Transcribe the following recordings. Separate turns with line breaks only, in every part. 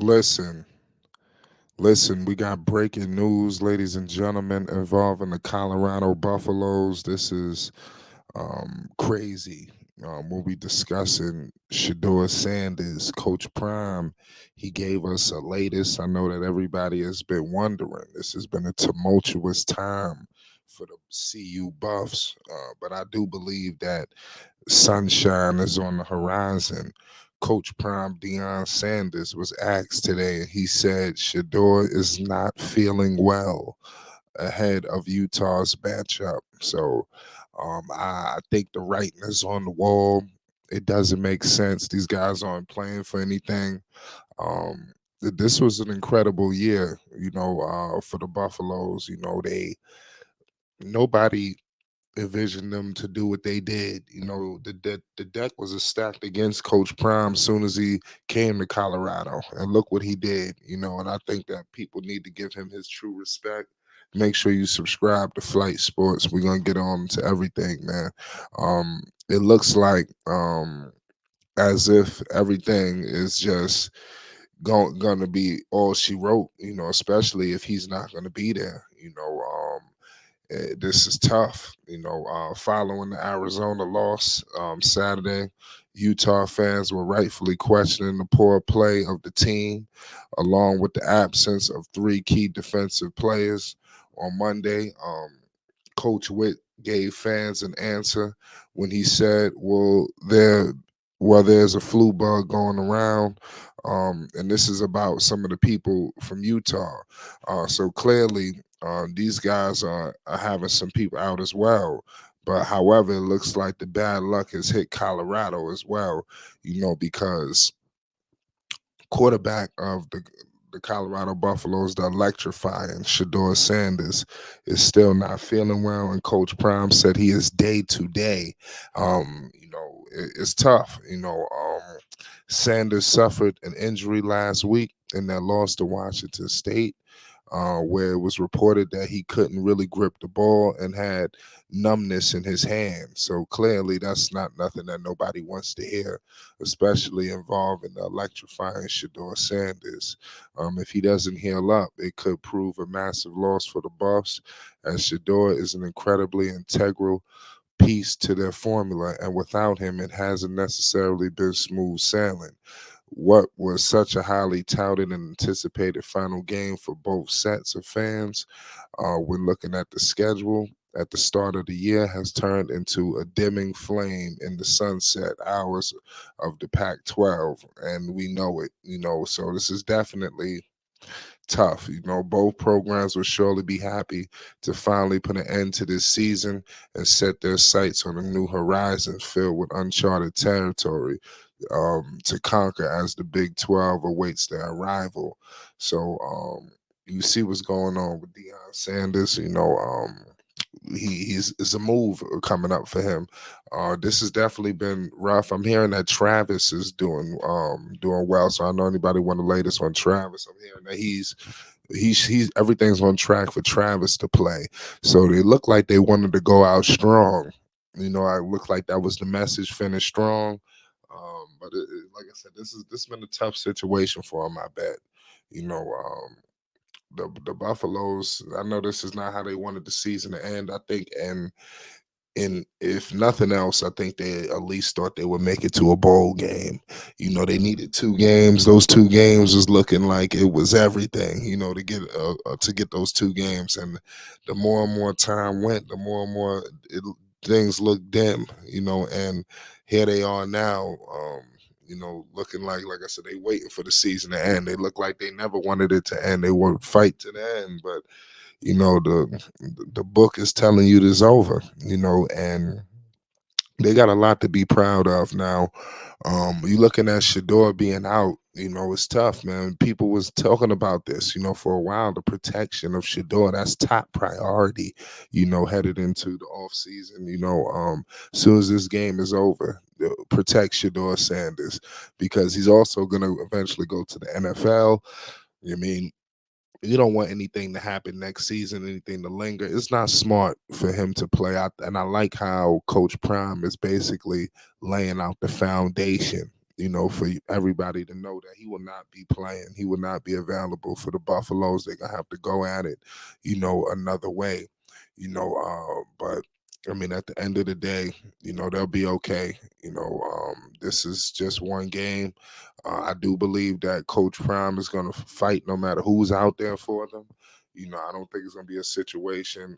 Listen, listen, we got breaking news, ladies and gentlemen, involving the Colorado Buffaloes. This is crazy. We'll be discussing Shedeur Sanders, Coach Prime. He gave us a latest. I know that everybody has been wondering. This has been a tumultuous time for the CU Buffs, but I do believe that sunshine is on the horizon. Coach Prime Deion Sanders was asked today, and he said Shedeur is not feeling well ahead of Utah's matchup. So I think the writing is on the wall. It doesn't make sense. These guys aren't playing for anything. This was an incredible year, for the Buffaloes. Nobody envisioned them to do what they did. The deck was stacked against Coach Prime as soon as he came to Colorado, and look what he did. And I think that people need to give him his true respect. Make sure you subscribe to Flight Sports. We're gonna get on to everything, man. It looks like as if everything is just gonna be all she wrote. Especially if he's not gonna be there. This is tough. Following the Arizona loss Saturday, Utah fans were rightfully questioning the poor play of the team, along with the absence of three key defensive players. On Monday, Coach Witt gave fans an answer when he said, there's a flu bug going around, and this is about some of the people from Utah. So clearly, these guys are having some people out as well. But however, it looks like the bad luck has hit Colorado as well, because quarterback of the Colorado Buffaloes, the electrifying Shedeur Sanders, is still not feeling well, and Coach Prime said he is day to day. It's tough. Sanders suffered an injury last week in that loss to Washington State, where it was reported that he couldn't really grip the ball and had numbness in his hand. So clearly, that's not nothing that nobody wants to hear, especially involving the electrifying Shedeur Sanders. If he doesn't heal up, it could prove a massive loss for the Buffs, as Shedeur is an incredibly integral piece to their formula, and without him, it hasn't necessarily been smooth sailing. What was such a highly touted and anticipated final game for both sets of fans, when looking at the schedule at the start of the year, has turned into a dimming flame in the sunset hours of the Pac 12, and we know it, So this is definitely tough. Both programs will surely be happy to finally put an end to this season and set their sights on a new horizon filled with uncharted territory to conquer as the Big 12 awaits their arrival. So you see what's going on with Deion Sanders. He's it's a move coming up for him. This has definitely been rough. I'm hearing that Travis is doing well. So I know anybody want the latest on Travis. I'm hearing that he's everything's on track for Travis to play. So they look like they wanted to go out strong. I look like that was the message. Finish strong. But like I said, this has been a tough situation for him. I bet. You know, the Buffaloes. I know this is not how they wanted the season to end. I think, and if nothing else, I think they at least thought they would make it to a bowl game. They needed two games. Those two games was looking like it was everything. To get those two games, and the more and more time went, the more and more things looked dim. And here they are now. Looking like I said, they waiting for the season to end. They look like they never wanted it to end. They would fight to the end, but the book is telling you this over. And they got a lot to be proud of now. You looking at Shedeur being out, it's tough, man. People was talking about this, for a while. The protection of Shedeur, that's top priority, headed into the off season. As soon as this game is over, protect Shedeur Sanders, because he's also gonna eventually go to the NFL. I mean, you don't want anything to happen next season, anything to linger. It's not smart for him to play out. And I like how Coach Prime is basically laying out the foundation. for everybody to know that he will not be playing. He will not be available for the Buffaloes. They're gonna have to go at it, another way. But I mean, at the end of the day, they'll be okay. This is just one game. I do believe that Coach Prime is gonna fight no matter who's out there for them. I don't think it's gonna be a situation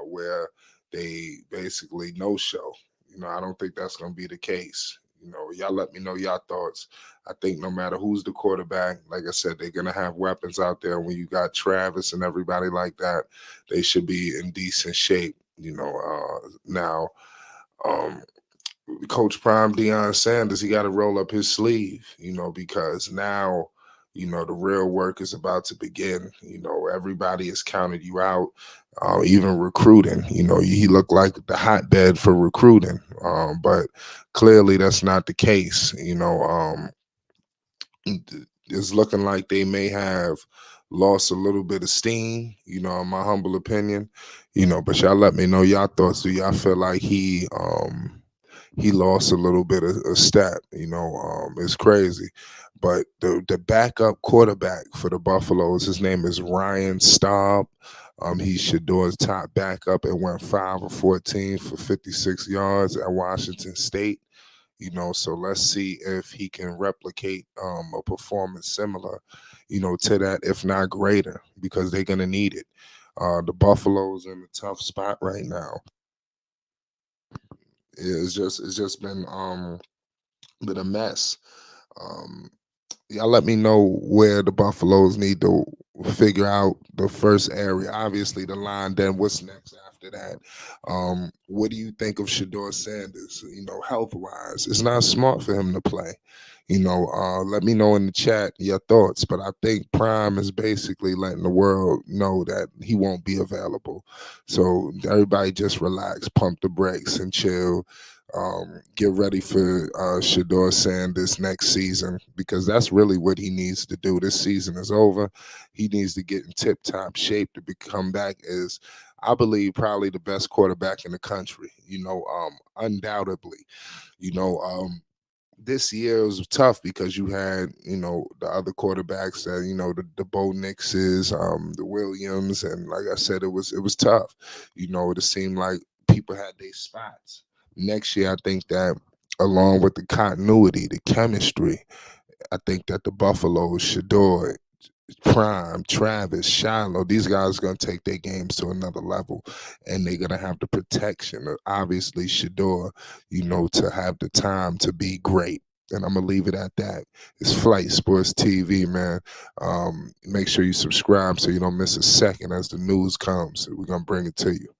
where they basically no show. I don't think that's going to be the case. Y'all let me know your thoughts. I think no matter who's the quarterback, like I said, they're going to have weapons out there. When you got Travis and everybody like that, they should be in decent shape. Now, um, Coach Prime Deion Sanders, he got to roll up his sleeve, because now, the real work is about to begin. Everybody has counted you out, even recruiting. He looked like the hotbed for recruiting, but clearly that's not the case. It's looking like they may have lost a little bit of steam, in my humble opinion. But y'all let me know y'all thoughts. Do y'all feel like he lost a little bit of a step. It's crazy. But the backup quarterback for the Buffaloes, his name is Ryan Staub. He's Shedeur's top backup and went 5 of 14 for 56 yards at Washington State. So let's see if he can replicate a performance similar, to that, if not greater, because they're gonna need it. The Buffaloes in a tough spot right now. It's just been a mess. Um, y'all let me know where the Buffaloes need to figure out the first area. Obviously, the line. Then what's next after that? What do you think of Shedeur Sanders? Health wise, it's not smart for him to play. Let me know in the chat your thoughts. But I think Prime is basically letting the world know that he won't be available. So everybody just relax, pump the brakes, and chill. Get ready for Shedeur Sanders next season, because that's really what he needs to do. This season is over. He needs to get in tip-top shape to become back as, I believe, probably the best quarterback in the country. Undoubtedly. You know, um, this year was tough because you had, the other quarterbacks that, the Bo Nixes, the Williams, and like I said, it was tough. It seemed like people had their spots. Next year, I think that along with the continuity, the chemistry, I think that the Buffaloes, Shedeur, Prime, Travis, Shiloh, these guys are going to take their games to another level, and they're going to have the protection of, obviously, Shedeur, to have the time to be great. And I'm going to leave it at that. It's Flight Sports TV, man. Make sure you subscribe so you don't miss a second as the news comes. We're going to bring it to you.